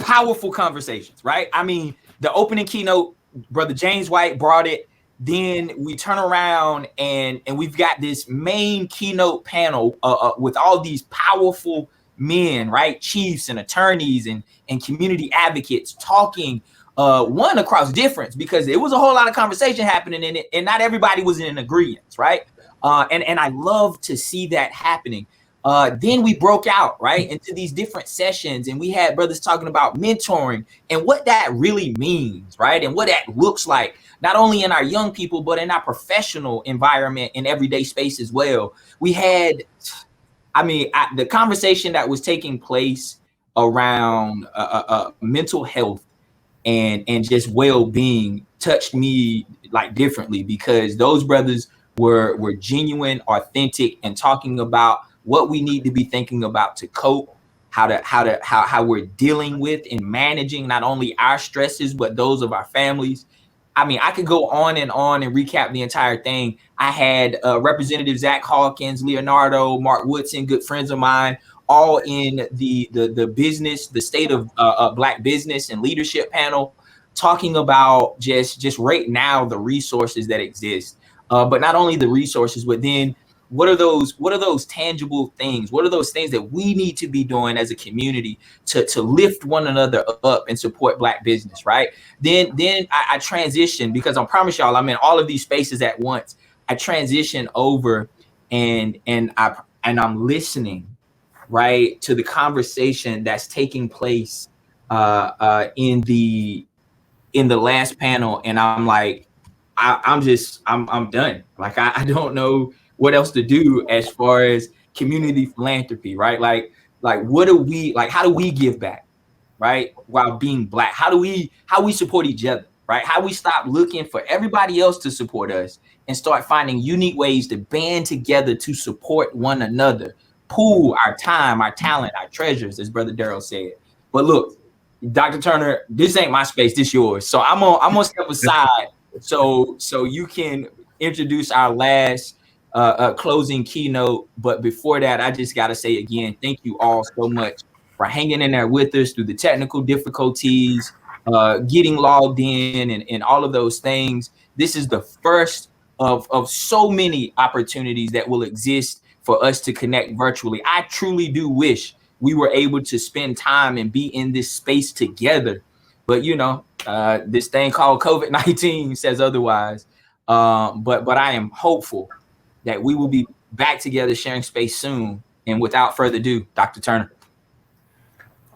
powerful conversations, right? I mean, the opening keynote, Brother James White brought it. Then we turn around and we've got this main keynote panel with all these powerful men, right? Chiefs and attorneys and community advocates talking one across difference, because it was a whole lot of conversation happening in it, and not everybody was in agreement, right? And I love to see that happening. Then we broke out, right, into these different sessions, and we had brothers talking about mentoring and what that really means, right? And what that looks like, not only in our young people, but in our professional environment and everyday space as well. We had, the conversation that was taking place around mental health and just well-being touched me like differently, because those brothers were genuine, authentic, and talking about what we need to be thinking about to cope, how we're dealing with and managing not only our stresses but those of our families. I mean, I could go on and recap the entire thing. I had Representative Zach Hawkins, Leonardo, Mark Woodson, good friends of mine, all in the business, the state of Black business and leadership panel, talking about just right now the resources that exist, but not only the resources, but then what are those tangible things? What are those things that we need to be doing as a community to lift one another up and support Black business, right? Then I transition, because I promise y'all I'm in all of these spaces at once. I transition over and I'm listening, right, to the conversation that's taking place in the last panel, and I'm like, I'm done. Like I don't know what else to do as far as community philanthropy, right? Like what do we, like, how do we give back, right, while being Black? How we support each other, right? How we stop looking for everybody else to support us and start finding unique ways to band together to support one another, pool our time, our talent, our treasures, as Brother Darrell said. But look, Dr. Turner, this ain't my space, this yours. So I'm gonna step aside so you can introduce our last closing keynote. But before that, I just got to say again, thank you all so much for hanging in there with us through the technical difficulties, getting logged in and all of those things. This is the first of so many opportunities that will exist for us to connect virtually. I truly do wish we were able to spend time and be in this space together. But, you know, this thing called COVID-19 says otherwise. But I am hopeful that we will be back together sharing space soon. And without further ado, Dr. Turner.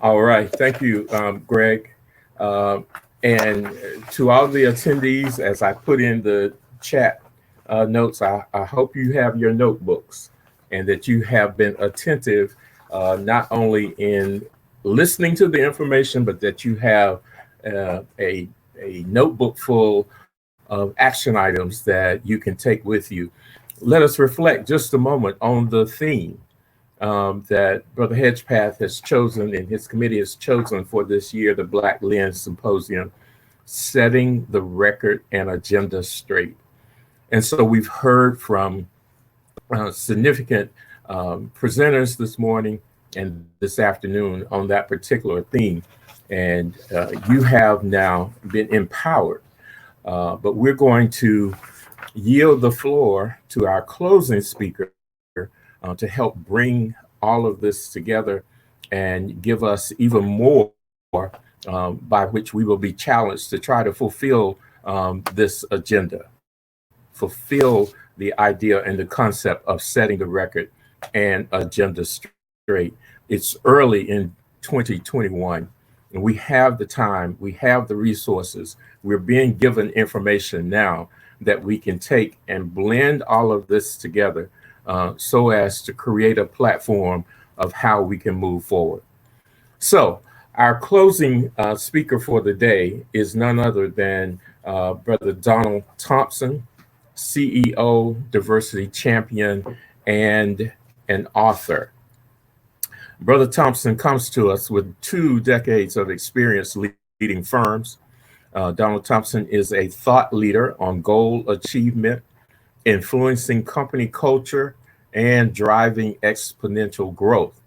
All right. Thank you, Greg. And to all the attendees, as I put in the chat notes, I hope you have your notebooks and that you have been attentive, not only in listening to the information, but that you have a notebook full of action items that you can take with you. Let us reflect just a moment on the theme that Brother Hedgepath has chosen and his committee has chosen for this year, the Black Lens Symposium, setting the record and agenda straight. And so we've heard from significant presenters this morning and this afternoon on that particular theme. And you have now been empowered. But we're going to yield the floor to our closing speaker to help bring all of this together and give us even more by which we will be challenged to try to fulfill this agenda, fulfill the idea and the concept of setting the record and agenda straight. It's early in 2021, and we have the time, we have the resources, we're being given information now that we can take and blend all of this together so as to create a platform of how we can move forward. So our closing speaker for the day is none other than Brother Donald Thompson, CEO, diversity champion, and an author. Brother Thompson comes to us with 2 decades of experience leading firms. Donald Thompson is a thought leader on goal achievement, influencing company culture, and driving exponential growth.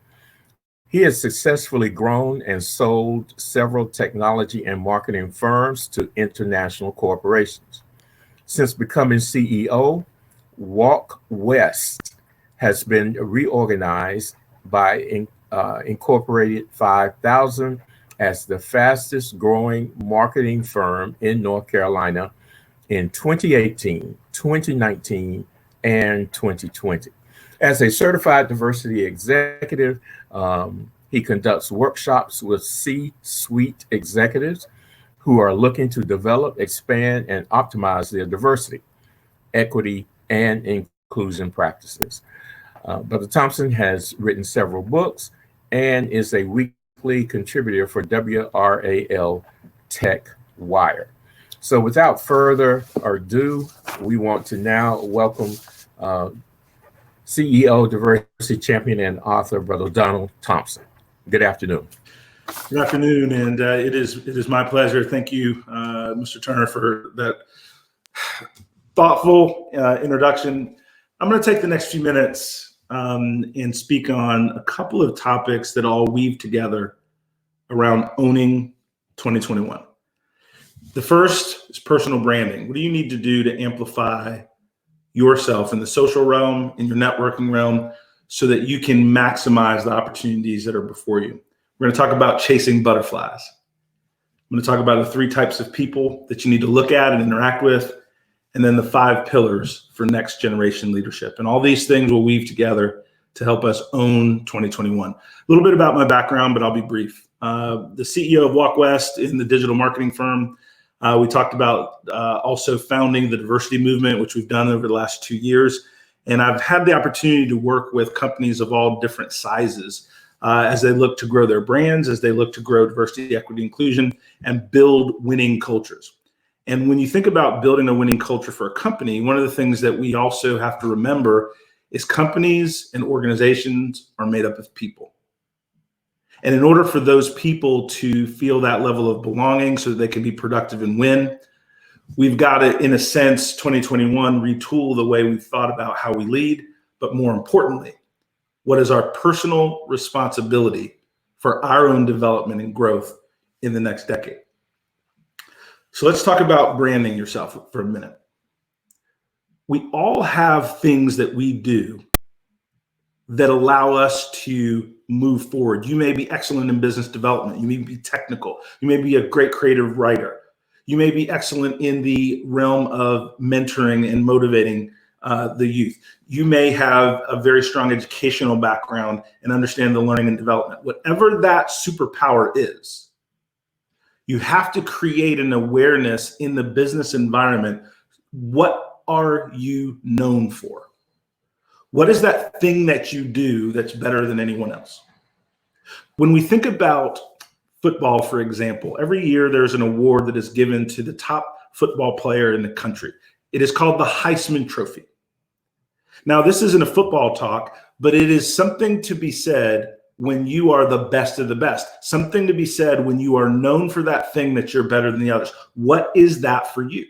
He has successfully grown and sold several technology and marketing firms to international corporations. Since becoming CEO, Walk West has been reorganized by Incorporated 5000 as the fastest growing marketing firm in North Carolina in 2018, 2019, and 2020. As a certified diversity executive, he conducts workshops with C-suite executives who are looking to develop, expand, and optimize their diversity, equity, and inclusion practices. Brother Thompson has written several books and is a weekly contributor for WRAL Tech Wire. So without further ado, we want to now welcome CEO, diversity champion, and author, Brother Donald Thompson. Good afternoon. Good afternoon, and it is my pleasure. Thank you, Mr. Turner, for that thoughtful introduction. I'm going to take the next few minutes and speak on a couple of topics that all weave together around owning 2021. The first is personal branding. What do you need to do to amplify yourself in the social realm, in your networking realm, so that you can maximize the opportunities that are before you? We're going to talk about chasing butterflies. I'm going to talk about the 3 types of people that you need to look at and interact with, and then the 5 pillars for next generation leadership. And all these things will weave together to help us own 2021. A little bit about my background, but I'll be brief. The CEO of Walk West in the digital marketing firm. We talked about also founding the diversity movement, which we've done over the last 2 years. And I've had the opportunity to work with companies of all different sizes as they look to grow their brands, as they look to grow diversity, equity, inclusion, and build winning cultures. And when you think about building a winning culture for a company, one of the things that we also have to remember is companies and organizations are made up of people. And in order for those people to feel that level of belonging so that they can be productive and win, we've got to, in a sense, 2021, retool the way we've thought about how we lead, but more importantly, what is our personal responsibility for our own development and growth in the next decade? So let's talk about branding yourself for a minute. We all have things that we do that allow us to move forward. You may be excellent in business development. You may be technical. You may be a great creative writer. You may be excellent in the realm of mentoring and motivating the youth. You may have a very strong educational background and understand the learning and development. Whatever that superpower is, you have to create an awareness in the business environment. What are you known for? What is that thing that you do that's better than anyone else? When we think about football, for example, every year there's an award that is given to the top football player in the country. It is called the Heisman Trophy. Now, this isn't a football talk, but it is something to be said when you are the best of the best, something to be said when you are known for that thing that you're better than the others. What is that for you?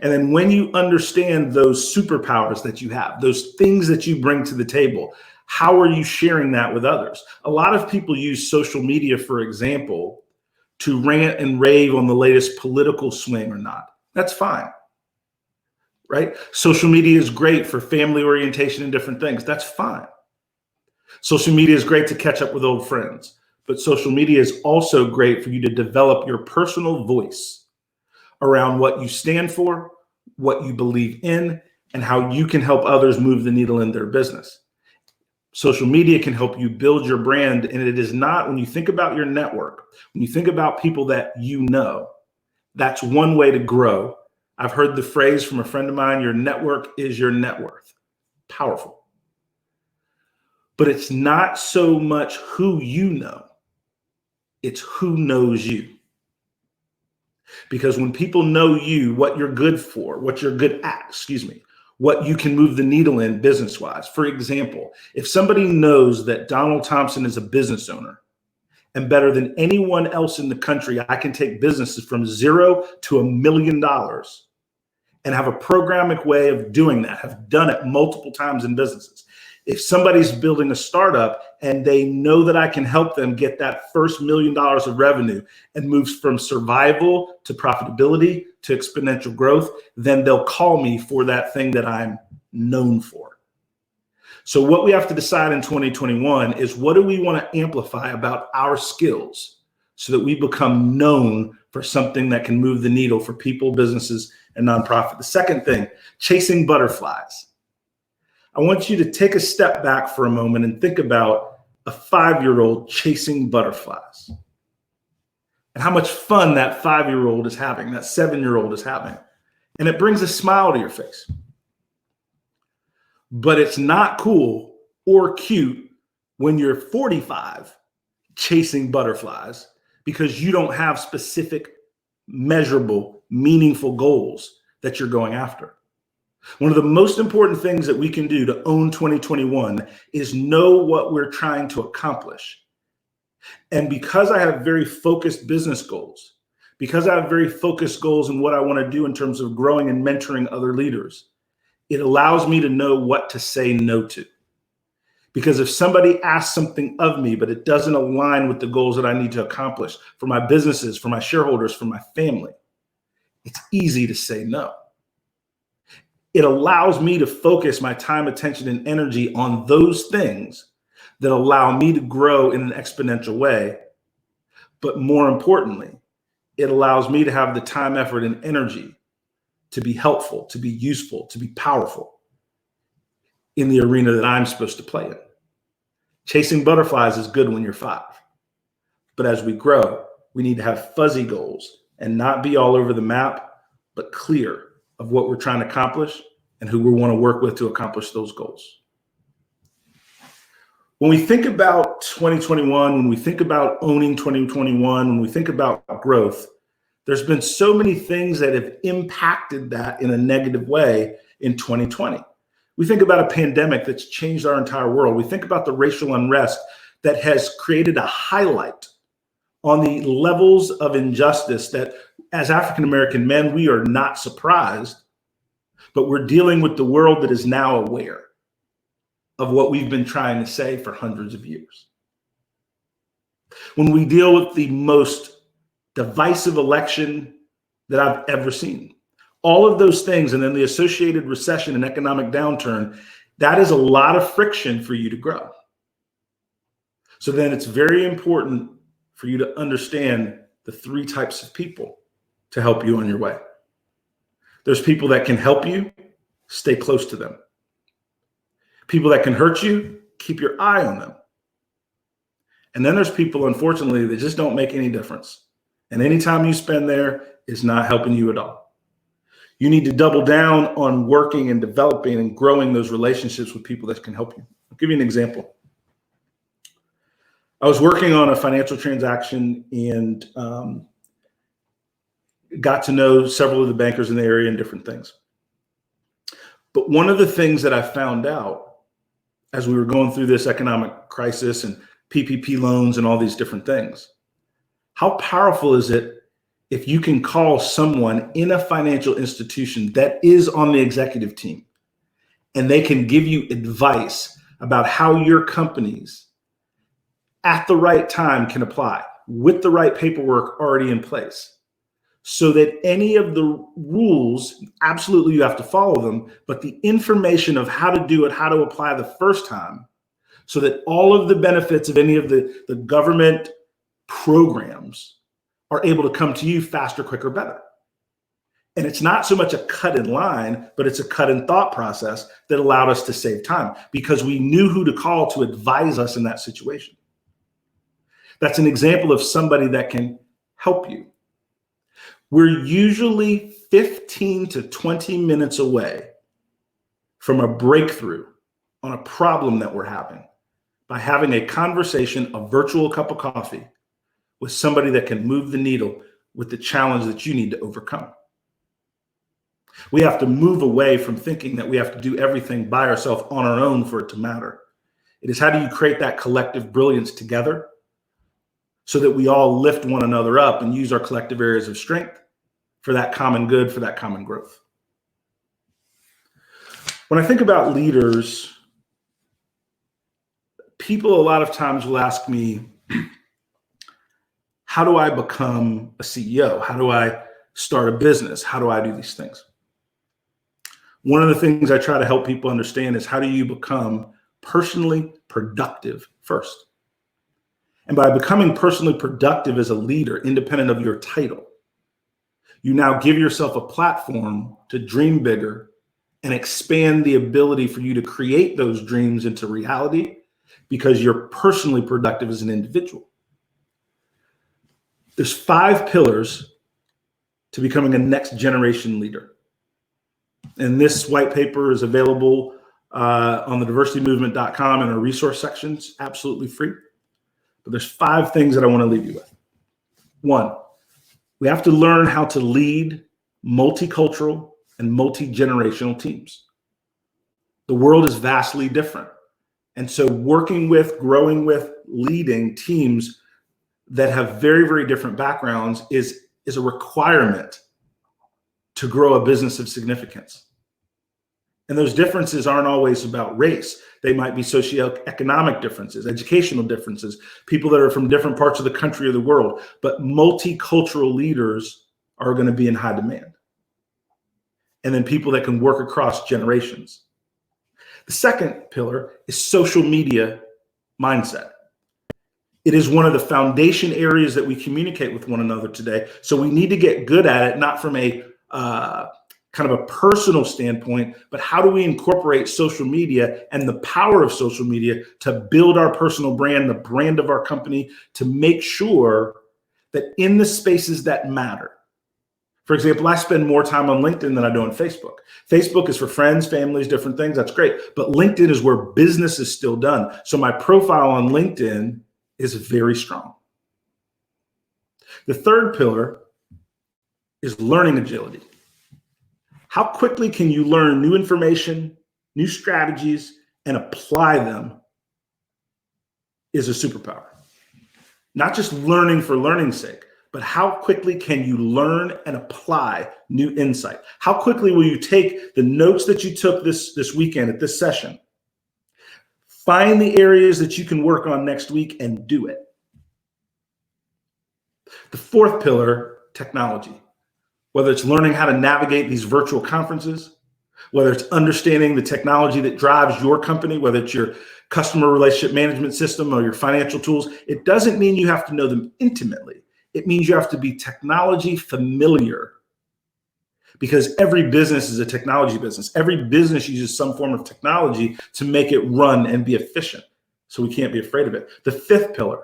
And then when you understand those superpowers that you have, those things that you bring to the table, how are you sharing that with others? A lot of people use social media, for example, to rant and rave on the latest political swing or not. That's fine, right? Social media is great for family orientation and different things. That's fine. Social media is great to catch up with old friends, but social media is also great for you to develop your personal voice around what you stand for, what you believe in, and how you can help others move the needle in their business. Social media can help you build your brand, and it is not, when you think about your network, when you think about people that you know, that's one way to grow. I've heard the phrase from a friend of mine, your network is your net worth. Powerful. But it's not so much who you know, it's who knows you. Because when people know you, what you're good for, what you're good at, what you can move the needle in business-wise. For example, if somebody knows that Donald Thompson is a business owner and better than anyone else in the country, I can take businesses from 0 to $1 million and have a programmatic way of doing that, have done it multiple times in businesses. If somebody's building a startup and they know that I can help them get that first $1 million of revenue and moves from survival to profitability to exponential growth, then they'll call me for that thing that I'm known for. So what we have to decide in 2021 is, what do we want to amplify about our skills so that we become known for something that can move the needle for people, businesses, and nonprofit. The second thing, chasing butterflies. I want you to take a step back for a moment and think about a 5-year-old chasing butterflies and how much fun that 5-year-old is having, that 7-year-old is having. And it brings a smile to your face. But it's not cool or cute when you're 45 chasing butterflies because you don't have specific, measurable, meaningful goals that you're going after. One of the most important things that we can do to own 2021 is know what we're trying to accomplish. And because I have very focused business goals, because I have very focused goals in what I want to do in terms of growing and mentoring other leaders, it allows me to know what to say no to. Because if somebody asks something of me, but it doesn't align with the goals that I need to accomplish for my businesses, for my shareholders, for my family, it's easy to say no. It allows me to focus my time, attention, and energy on those things that allow me to grow in an exponential way. But more importantly, it allows me to have the time, effort, and energy to be helpful, to be useful, to be powerful in the arena that I'm supposed to play in. Chasing butterflies is good when you're 5. But as we grow, we need to have fuzzy goals and not be all over the map, but clear of what we're trying to accomplish and who we want to work with to accomplish those goals. When we think about 2021, when we think about owning 2021, when we think about growth, there's been so many things that have impacted that in a negative way in 2020. We think about a pandemic that's changed our entire world. We think about the racial unrest that has created a highlight on the levels of injustice that, as African-American men, we are not surprised, but we're dealing with the world that is now aware of what we've been trying to say for hundreds of years. When we deal with the most divisive election that I've ever seen, all of those things, and then the associated recession and economic downturn, that is a lot of friction for you to grow. So then it's very important for you to understand the 3 types of people to help you on your way. There's people that can help you, stay close to them. People that can hurt you, keep your eye on them. And then there's people, unfortunately, that just don't make any difference. And any time you spend there is not helping you at all. You need to double down on working and developing and growing those relationships with people that can help you. I'll give you an example. I was working on a financial transaction and got to know several of the bankers in the area and different things. But one of the things that I found out as we were going through this economic crisis and PPP loans and all these different things, how powerful is it if you can call someone in a financial institution that is on the executive team and they can give you advice about how your companies at the right time can apply with the right paperwork already in place, so that any of the rules, absolutely you have to follow them, but the information of how to do it, how to apply the first time, so that all of the benefits of any of the government programs are able to come to you faster, quicker, better. And it's not so much a cut in line, but it's a cut in thought process that allowed us to save time because we knew who to call to advise us in that situation. That's an example of somebody that can help you. We're usually 15 to 20 minutes away from a breakthrough on a problem that we're having by having a conversation, a virtual cup of coffee with somebody that can move the needle with the challenge that you need to overcome. We have to move away from thinking that we have to do everything by ourselves on our own for it to matter. It is, how do you create that collective brilliance together so that we all lift one another up and use our collective areas of strength for that common good, for that common growth. When I think about leaders, people a lot of times will ask me, how do I become a CEO? How do I start a business? How do I do these things? One of the things I try to help people understand is, how do you become personally productive first? And by becoming personally productive as a leader, independent of your title, you now give yourself a platform to dream bigger and expand the ability for you to create those dreams into reality, because you're personally productive as an individual. There's 5 pillars to becoming a next generation leader. And this white paper is available on the diversitymovement.com in our resource sections, absolutely free. But there's 5 things that I want to leave you with. 1, we have to learn how to lead multicultural and multi-generational teams. The world is vastly different. And so working with, growing with, leading teams that have very, very different backgrounds is a requirement to grow a business of significance. And those differences aren't always about race. They might be socioeconomic differences, educational differences, people that are from different parts of the country or the world. But multicultural leaders are going to be in high demand. And then people that can work across generations. The second pillar is social media mindset. It is one of the foundation areas that we communicate with one another today. So we need to get good at it, not from a kind of a personal standpoint, but how do we incorporate social media and the power of social media to build our personal brand, the brand of our company, to make sure that in the spaces that matter. For example, I spend more time on LinkedIn than I do on Facebook. Facebook is for friends, families, different things. That's great. But LinkedIn is where business is still done. So my profile on LinkedIn is very strong. The third pillar is learning agility. How quickly can you learn new information, new strategies, and apply them is a superpower. Not just learning for learning's sake, but how quickly can you learn and apply new insight? How quickly will you take the notes that you took this weekend at this session, find the areas that you can work on next week and do it? The fourth pillar, technology. Whether it's learning how to navigate these virtual conferences, whether it's understanding the technology that drives your company, whether it's your customer relationship management system or your financial tools, it doesn't mean you have to know them intimately. It means you have to be technology familiar, because every business is a technology business. Every business uses some form of technology to make it run and be efficient. So we can't be afraid of it. The fifth pillar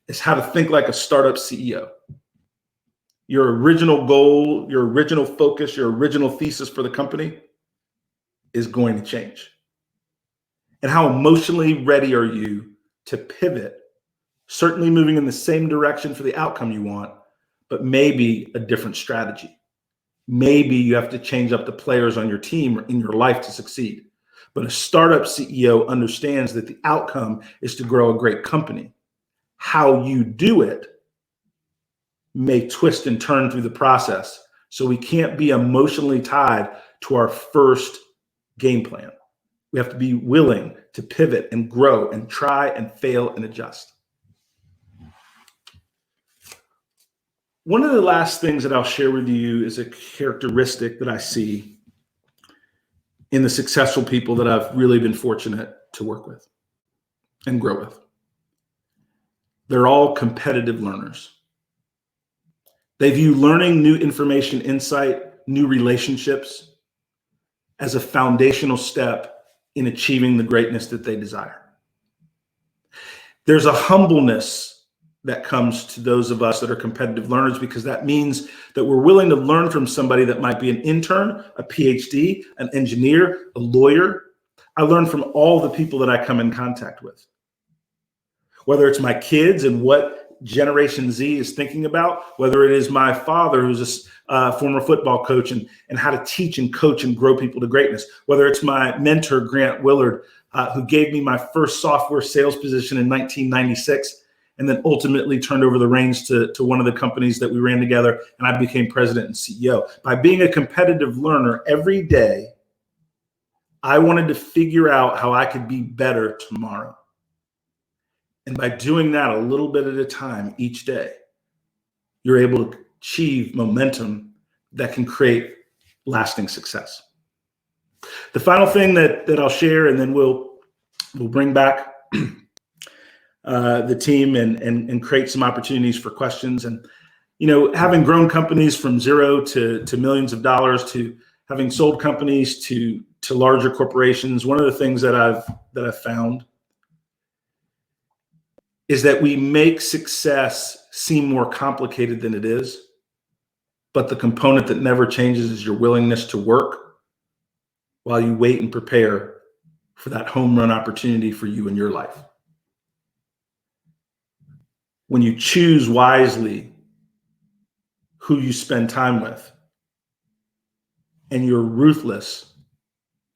is how to think like a startup CEO. Your original goal, your original focus, your original thesis for the company is going to change. And how emotionally ready are you to pivot, certainly moving in the same direction for the outcome you want, but maybe a different strategy. Maybe you have to change up the players on your team or in your life to succeed. But a startup CEO understands that the outcome is to grow a great company. How you do it may twist and turn through the process. So we can't be emotionally tied to our first game plan. We have to be willing to pivot and grow and try and fail and adjust. One of the last things that I'll share with you is a characteristic that I see in the successful people that I've really been fortunate to work with and grow with. They're all competitive learners. They view learning new information, insight, new relationships as a foundational step in achieving the greatness that they desire. There's a humbleness that comes to those of us that are competitive learners, because that means that we're willing to learn from somebody that might be an intern, a PhD, an engineer, a lawyer. I learn from all the people that I come in contact with. Whether it's my kids and what Generation Z is thinking about, whether it is my father, who's a former football coach, and how to teach and coach and grow people to greatness, whether it's my mentor, Grant Willard, who gave me my first software sales position in 1996, and then ultimately turned over the reins to one of the companies that we ran together, and I became president and CEO. By being a competitive learner every day, I wanted to figure out how I could be better tomorrow. And by doing that a little bit at a time each day, you're able to achieve momentum that can create lasting success. The final thing that I'll share, and then we'll bring back the team and create some opportunities for questions. And, you know, having grown companies from zero to millions of dollars, to having sold companies to larger corporations, one of the things that I've found is that we make success seem more complicated than it is. But the component that never changes is your willingness to work while you wait and prepare for that home run opportunity for you in your life. When you choose wisely who you spend time with, and you're ruthless,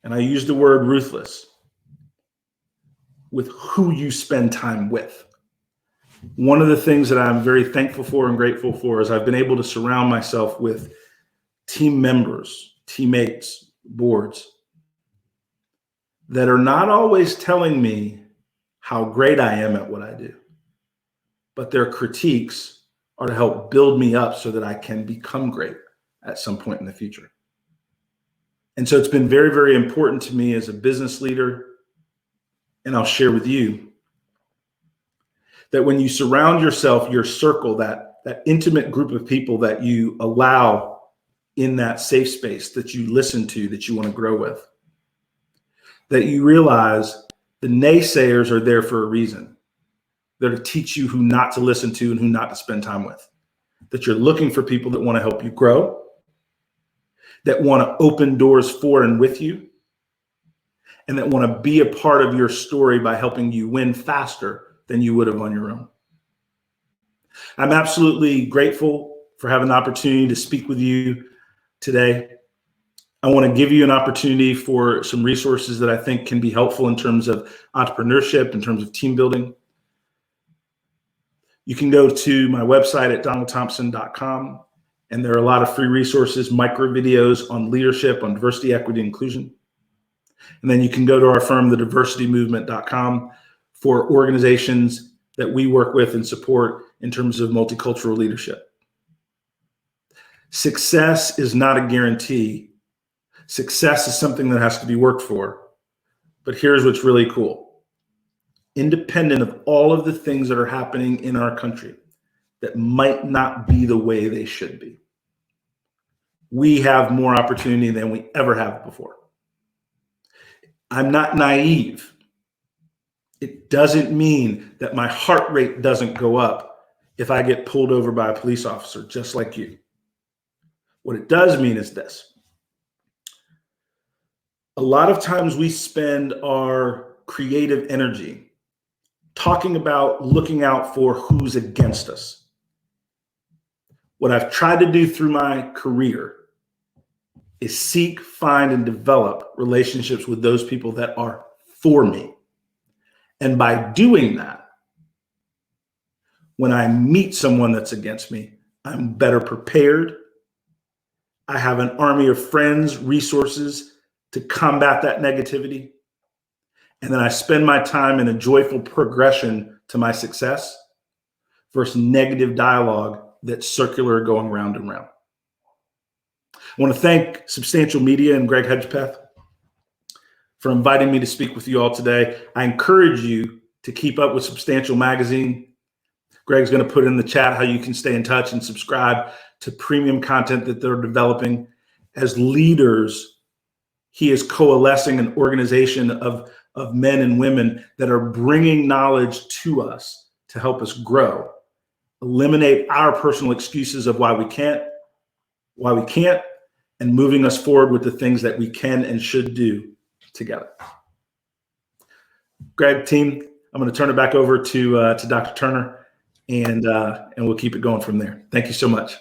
and I use the word ruthless, with who you spend time with. One of the things that I'm very thankful for and grateful for is I've been able to surround myself with team members, teammates, boards that are not always telling me how great I am at what I do, but their critiques are to help build me up so that I can become great at some point in the future. And so it's been very, very important to me as a business leader, and I'll share with you, that when you surround yourself, your circle, that intimate group of people that you allow in that safe space, that you listen to, that you want to grow with, that you realize the naysayers are there for a reason. They're to teach you who not to listen to and who not to spend time with. That you're looking for people that want to help you grow, that want to open doors for and with you, and that want to be a part of your story by helping you win faster than you would have on your own. I'm absolutely grateful for having the opportunity to speak with you today. I want to give you an opportunity for some resources that I think can be helpful in terms of entrepreneurship, in terms of team building. You can go to my website at donaldthompson.com, and there are a lot of free resources, micro videos on leadership, on diversity, equity, inclusion. And then you can go to our firm, thediversitymovement.com, for organizations that we work with and support in terms of multicultural leadership. Success is not a guarantee. Success is something that has to be worked for. But here's what's really cool. Independent of all of the things that are happening in our country that might not be the way they should be, we have more opportunity than we ever have before. I'm not naive. It doesn't mean that my heart rate doesn't go up if I get pulled over by a police officer, just like you. What it does mean is this. A lot of times we spend our creative energy talking about looking out for who's against us. What I've tried to do through my career is seek, find, and develop relationships with those people that are for me. And by doing that, when I meet someone that's against me, I'm better prepared. I have an army of friends, resources to combat that negativity. And then I spend my time in a joyful progression to my success versus negative dialogue that's circular, going round and round. I want to thank Substantial Media and Greg Hedgepeth for inviting me to speak with you all today. I encourage you to keep up with Substantial Magazine. Greg's going to put in the chat how you can stay in touch and subscribe to premium content that they're developing. As leaders, he is coalescing an organization of men and women that are bringing knowledge to us to help us grow, eliminate our personal excuses of why we can't, and moving us forward with the things that we can and should do together. Greg, team, I'm going to turn it back over to Dr. Turner, and we'll keep it going from there. Thank you so much.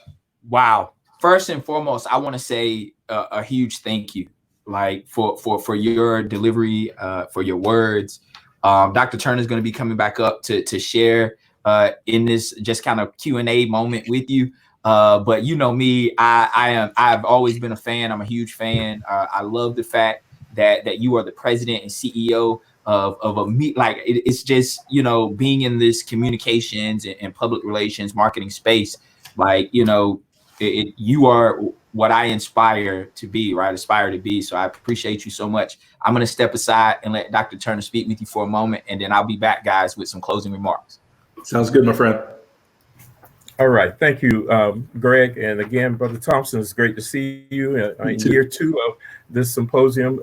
Wow. First and foremost, I want to say a huge thank you, like for your delivery, for your words. Dr. Turner is going to be coming back up to share in this just kind of Q&A moment with you. But you know me, I've always been a fan. I'm a huge fan. I love the fact that you are the president and CEO of a meet. Like it's just, you know, being in this communications and public relations marketing space, like, you know, you are what I aspire to be, right? Aspire to be. So I appreciate you so much. I'm going to step aside and let Dr. Turner speak with you for a moment, and then I'll be back, guys, with some closing remarks. Sounds good, my friend. All right. Thank you, Greg. And again, Brother Thompson, it's great to see you in year 2 of this symposium.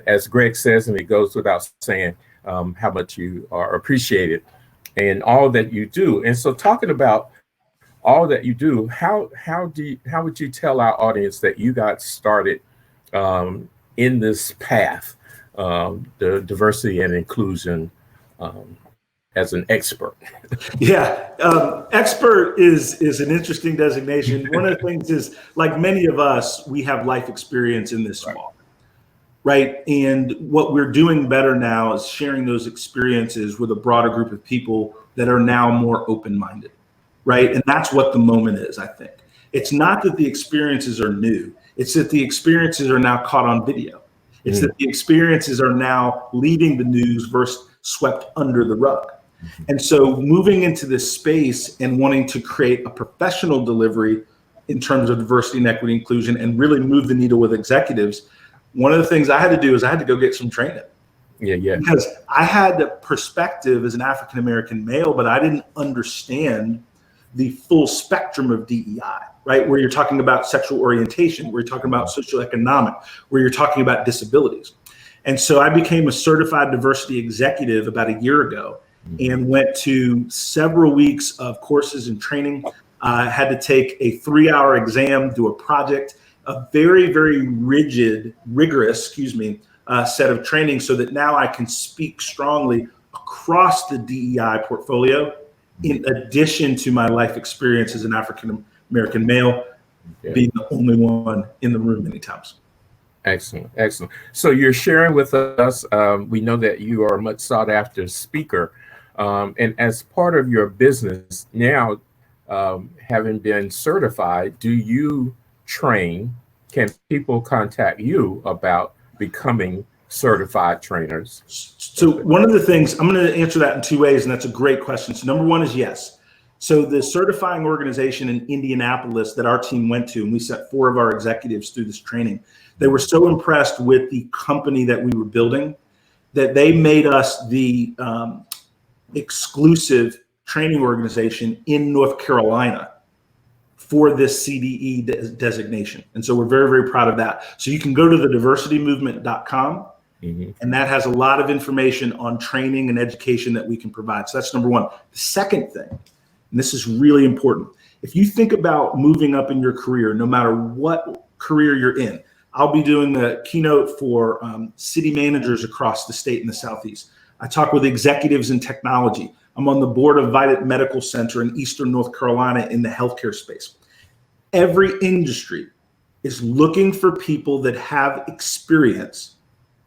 As Greg says, and it goes without saying, how much you are appreciated and all that you do. And so talking about all that you do, how would you tell our audience that you got started in this path, the diversity and inclusion, as an expert? Yeah, expert is an interesting designation. One of the things is, like many of us, we have life experience in this walk, right? And what we're doing better now is sharing those experiences with a broader group of people that are now more open-minded, right? And that's what the moment is, I think. It's not that the experiences are new. It's that the experiences are now caught on video. It's that the experiences are now leading the news versus swept under the rug. And so moving into this space and wanting to create a professional delivery in terms of diversity and equity inclusion and really move the needle with executives, one of the things I had to do is I had to go get some training. Yeah. Because I had the perspective as an African-American male, but I didn't understand the full spectrum of DEI, right? Where you're talking about sexual orientation, where you're talking about socioeconomic, where you're talking about disabilities. And so I became a certified diversity executive about a year ago and went to several weeks of courses and training. Had to take a 3-hour exam, do a project, a very, very rigorous, set of training, so that now I can speak strongly across the DEI portfolio, in addition to my life experience as an African-American male, being the only one in the room many times. Excellent. So you're sharing with us, we know that you are a much sought after speaker. And as part of your business now, having been certified, do you train? Can people contact you about becoming certified trainers? So one of the things, I'm going to answer that in 2 ways, and that's a great question. So number one is yes. So the certifying organization in Indianapolis that our team went to, and we sent 4 of our executives through this training, they were so impressed with the company that we were building that they made us the exclusive training organization in North Carolina for this CDE designation. And so we're very, very proud of that. So you can go to the diversitymovement.com, and that has a lot of information on training and education that we can provide. So that's number one. The second thing, and this is really important, if you think about moving up in your career, no matter what career you're in, I'll be doing the keynote for city managers across the state in the Southeast. I talk with executives in technology. I'm on the board of Vidant Medical Center in Eastern North Carolina in the healthcare space. Every industry is looking for people that have experience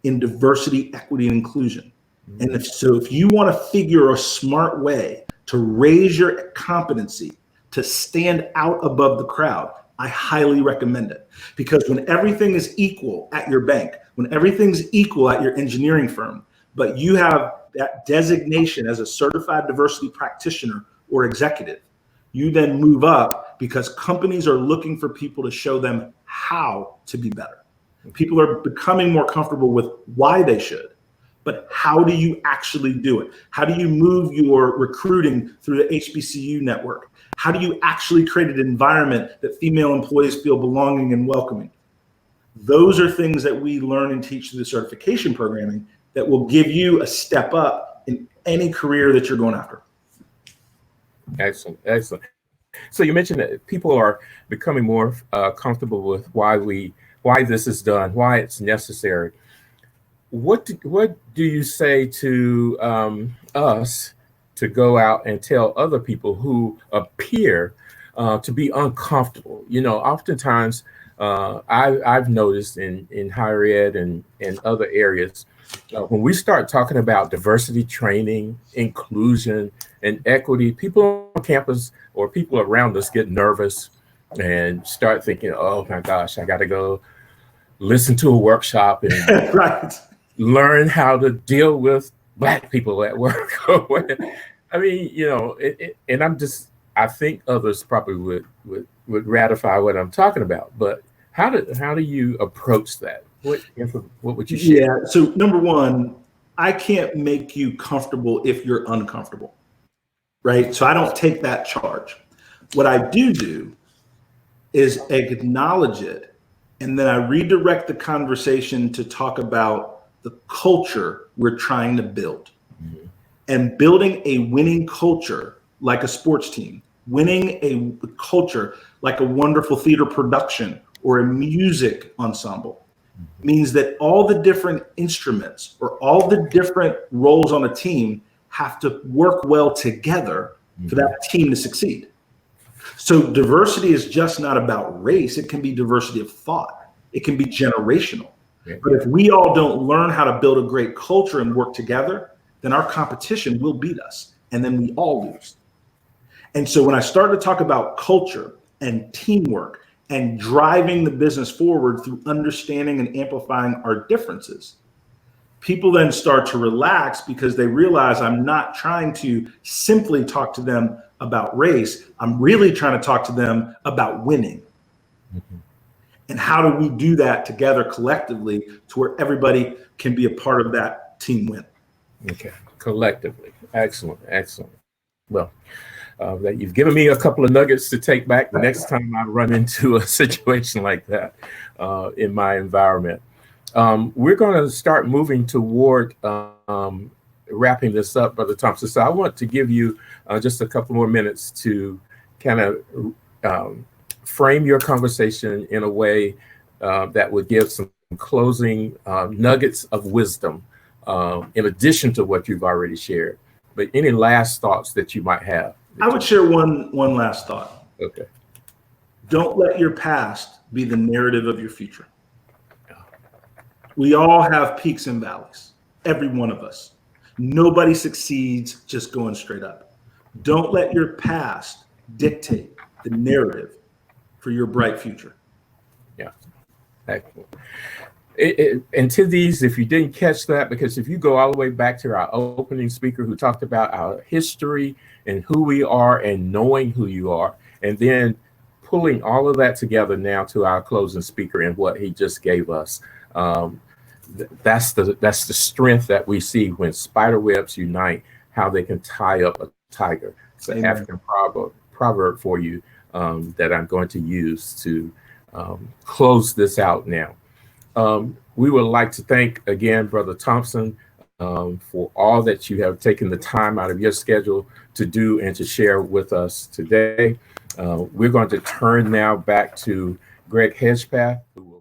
in diversity, equity, and inclusion. And if you want to figure a smart way to raise your competency to stand out above the crowd, I highly recommend it. Because when everything is equal at your bank, when everything's equal at your engineering firm, but you have that designation as a certified diversity practitioner or executive, you then move up because companies are looking for people to show them how to be better. People are becoming more comfortable with why they should, but how do you actually do it? How do you move your recruiting through the HBCU network? How do you actually create an environment that female employees feel belonging and welcoming? Those are things that we learn and teach through the certification programming that will give you a step up in any career that you're going after. Excellent. So you mentioned that people are becoming more comfortable with why this is done, why it's necessary. What do you say to us to go out and tell other people who appear to be uncomfortable? You know, oftentimes I've noticed in higher ed and other areas, when we start talking about diversity training, inclusion, and equity, people on campus or people around us get nervous and start thinking, oh my gosh, I got to go listen to a workshop and Right. learn how to deal with Black people at work. I mean, you know, and I think others probably would ratify what I'm talking about. But how do you approach that? What would you share? Yeah. So number one, I can't make you comfortable if you're uncomfortable, right? So I don't take that charge. What I do is acknowledge it, and then I redirect the conversation to talk about the culture we're trying to build. Mm-hmm. And building a winning culture like a sports team, winning a culture like a wonderful theater production or a music ensemble, means that all the different instruments or all the different roles on a team have to work well together for that team to succeed. So diversity is just not about race. It can be diversity of thought. It can be generational. Yeah. But if we all don't learn how to build a great culture and work together, then our competition will beat us, and then we all lose. And so when I start to talk about culture and teamwork and driving the business forward through understanding and amplifying our differences, people then start to relax because they realize I'm not trying to simply talk to them about race. I'm really trying to talk to them about winning. Mm-hmm. And how do we do that together collectively to where everybody can be a part of that team win? Okay, collectively. Excellent. Well, that you've given me a couple of nuggets to take back the next time I run into a situation like that in my environment. We're going to start moving toward wrapping this up, Brother Thompson. So I want to give you just a couple more minutes to kind of frame your conversation in a way that would give some closing nuggets of wisdom in addition to what you've already shared. But any last thoughts that you might have? I would share one last thought. Okay. Don't let your past be the narrative of your future. We all have peaks and valleys, every one of us. Nobody succeeds just going straight up. Don't let your past dictate the narrative for your bright future. Yeah. Excellent. And to these, if you didn't catch that, because if you go all the way back to our opening speaker who talked about our history and who we are and knowing who you are, and then pulling all of that together now to our closing speaker and what he just gave us, that's the strength that we see when spider webs unite, how they can tie up a tiger. It's an African proverb for you that I'm going to use to close this out now. We would like to thank again, Brother Thompson, for all that you have taken the time out of your schedule to do and to share with us today. We're going to turn now back to Greg Hedgepath, who